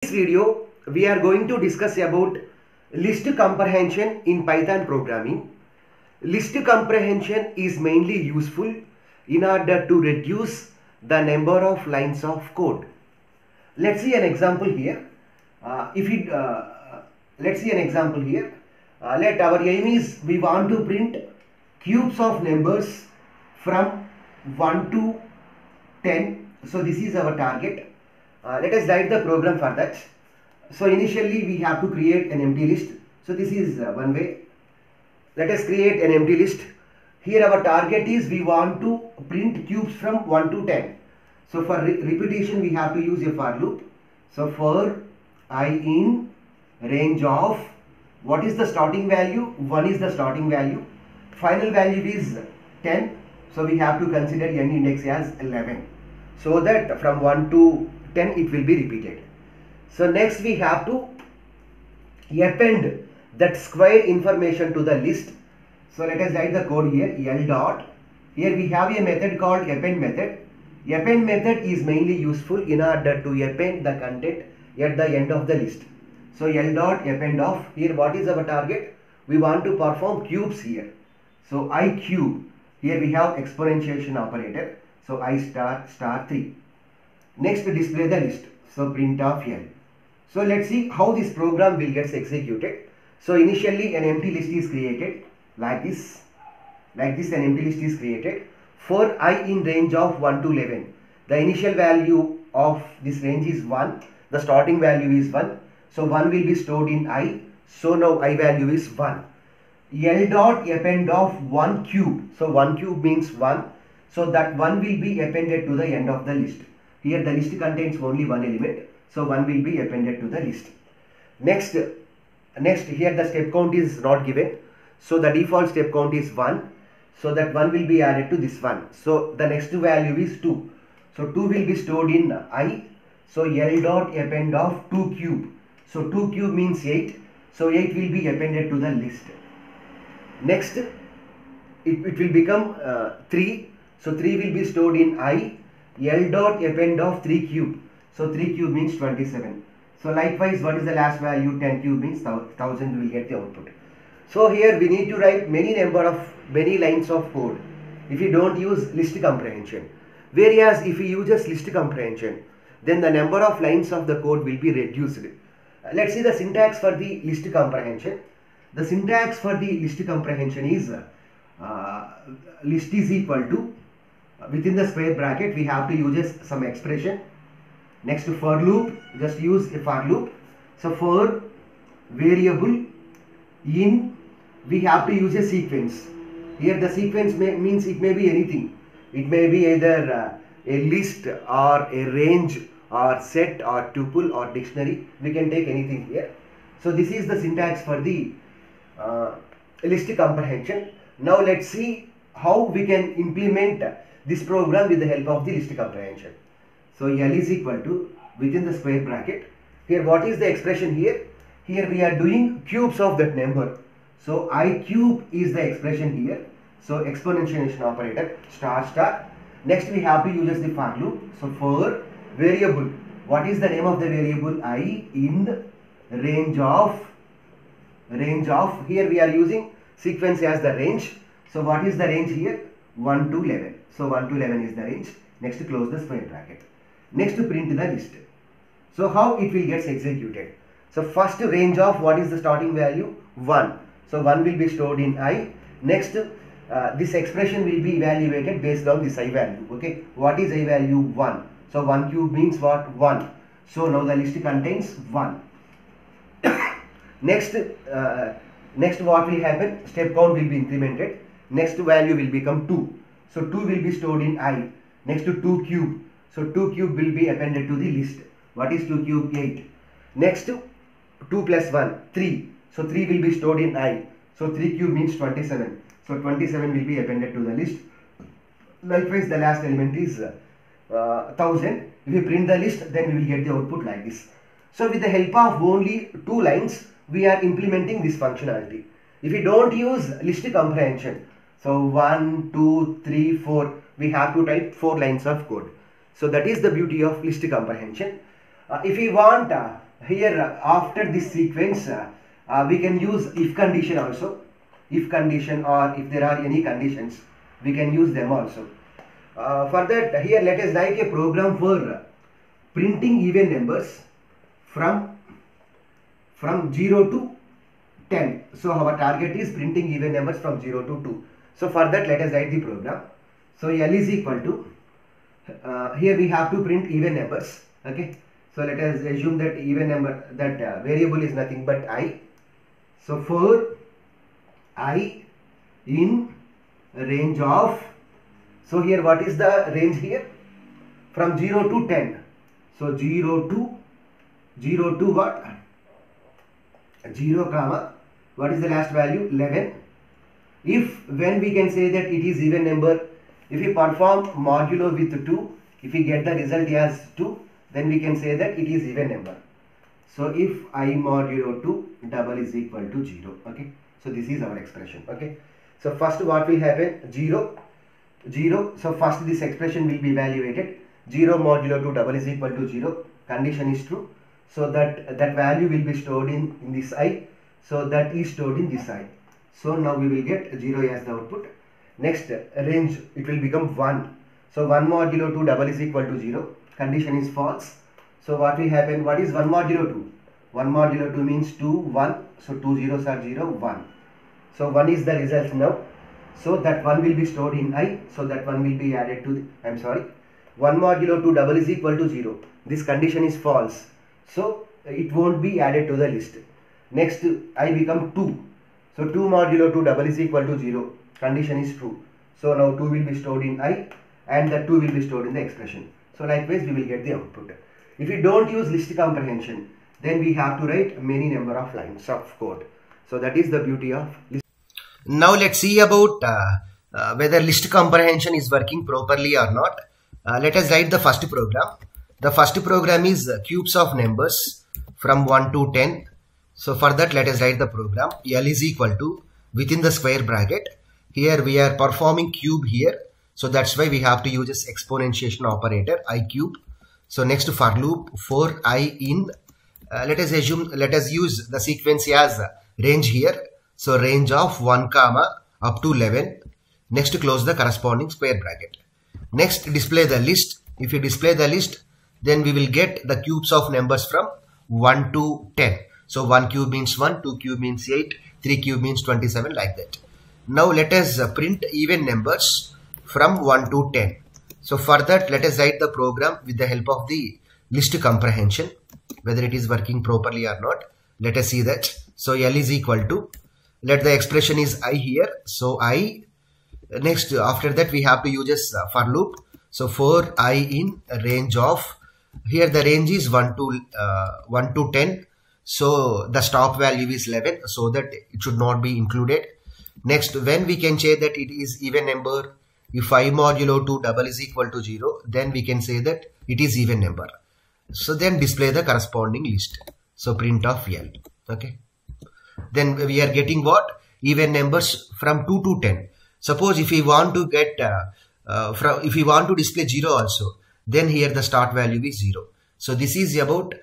In this video, we are going to discuss about list comprehension in Python programming. List comprehension is mainly useful in order to reduce the number of lines of code. Let's see an example here. Let's see an example here. Let our aim is we want to print cubes of numbers from 1 to 10. So this is our target. Let us write the program for that. So initially we have to create an empty list. So this is one way. Let us create an empty list. Here our target is we want to print cubes from 1 to 10. So for repetition we have to use a for loop. So for I in range of, what is the starting value? 1 is the starting value. Final value is 10. So we have to consider n index as 11. So that from 1 to 10 it will be repeated. So next we have to append that square information to the list. So let us write the code here, L dot. Here we have a method called append method. Append method is mainly useful in order to append the content at the end of the list. So L dot append of, here what is our target? We want to perform cubes here. So I cube, here we have exponentiation operator. So I star 3. Next display the list. So print of L. So let's see how this program will get executed. So initially an empty list is created like this. Like this an empty list is created. For I in range of 1 to 11. The initial value of this range is 1. The starting value is 1. So 1 will be stored in I. So now I value is 1. L dot append of 1 cube. So 1 cube means 1. So that 1 will be appended to the end of the list. Here the list contains only one element. So 1 will be appended to the list. Next here the step count is not given. So the default step count is 1. So that 1 will be added to this one. So the next value is 2. So 2 will be stored in I. So L dot append of 2 cube. So 2 cube means 8. So 8 will be appended to the list. Next it will become 3. So 3 will be stored in I. L dot append of 3 cube. So 3 cube means 27. So likewise, what is the last value? 10 cube means 1000 we will get the output. So here we need to write many lines of code if you don't use list comprehension. Whereas if you use list comprehension, then the number of lines of the code will be reduced. Let's see the syntax for the list comprehension. The syntax for the list comprehension is list is equal to, within the square bracket we have to use some expression. Next for loop, just use a for loop. So for variable in, we have to use a sequence. Here the sequence means it may be anything. It may be either a list or a range or set or tuple or dictionary. We can take anything here. So this is the syntax for the list comprehension. Now let's see how we can implement this program with the help of the list comprehension. So L is equal to, within the square bracket. Here what is the expression here? Here we are doing cubes of that number. So I cube is the expression here. So exponentiation operator star. Next we have to use the for loop. So for variable, what is the name of the variable? I in range of, here we are using sequence as the range. So what is the range here? 1 to 11. So 1 to 11 is the range. Next close the square bracket. Next to print the list. So how it will get executed? So first range of, what is the starting value? 1. So 1 will be stored in I. Next this expression will be evaluated based on this I value. Okay, what is I value? 1. So 1 cube means what? 1. So now the list contains 1. Next what will happen? Step count will be incremented. Next value will become 2. So 2 will be stored in I. Next to 2 cube. So 2 cube will be appended to the list. What is 2 cube? 8. Next 2 plus 1, 3. So 3 will be stored in I. So 3 cube means 27. So 27 will be appended to the list. Likewise the last element is 1000. If we print the list, then we will get the output like this. So with the help of only 2 lines, we are implementing this functionality. If we don't use list comprehension, so 1, 2, 3, 4, we have to type 4 lines of code. So that is the beauty of list comprehension. If we want here after this sequence we can use if condition also, if condition, or if there are any conditions we can use them also. For that, here let us write a program for printing even numbers from 0 to 10. So our target is printing even numbers from 0 to 2. So for that, let us write the program. So L is equal to, here we have to print even numbers. Okay. So let us assume that even number, that variable is nothing but I. So for I in range of, so here what is the range here? From 0 to 10. So 0 to what? 0 comma, what is the last value? 11. If, when we can say that it is even number, if we perform modulo with 2, if we get the result as 2, then we can say that it is even number. So if I modulo 2 double is equal to 0. Okay. So this is our expression. Okay. So first what will happen? 0. So first this expression will be evaluated. 0 modulo 2 double is equal to 0. Condition is true. So that value will be stored in this I. So that is stored in this I. So now we will get 0 as the output. Next range, it will become 1. So 1 modulo 2 double is equal to 0. Condition is false. So what will happen? What is 1 modulo 2? 1 modulo 2 means 2, 1. So 2 zeros are 0, 1. So 1 is the result now. So that 1 will be stored in I. So that 1 will be added to the, 1 modulo 2 double is equal to 0. This condition is false. So it won't be added to the list. Next I become 2. So 2 modulo 2 double is equal to 0. Condition is true. So now 2 will be stored in I and the 2 will be stored in the expression. So likewise we will get the output. If we don't use list comprehension, then we have to write many number of lines of code. So that is the beauty of list. Now let's see about whether list comprehension is working properly or not. Let us write the first program. The first program is cubes of numbers from 1 to 10. So for that, let us write the program. L is equal to, within the square bracket, here we are performing cube here. So that's why we have to use this exponentiation operator, I cube. So next for loop, for I in, let us use the sequence as range here. So range of 1 comma up to 11. Next close the corresponding square bracket. Next display the list. If you display the list, then we will get the cubes of numbers from 1 to 10. So 1 cube means 1, 2 cube means 8, 3 cube means 27, like that. Now let us print even numbers from 1 to 10. So for that, let us write the program with the help of the list comprehension, whether it is working properly or not. Let us see that. So L is equal to, let the expression is I here. So I, next after that we have to use this for loop. So for I in range of, here the range is 1 to 10. So the stop value is 11, so that it should not be included. Next, when we can say that it is even number, if I modulo 2 double is equal to 0, then we can say that it is even number. So then display the corresponding list. So print of L. Okay. Then we are getting what? Even numbers from 2 to 10. Suppose if we want to get, if we want to display 0 also, then here the start value is 0. So this is about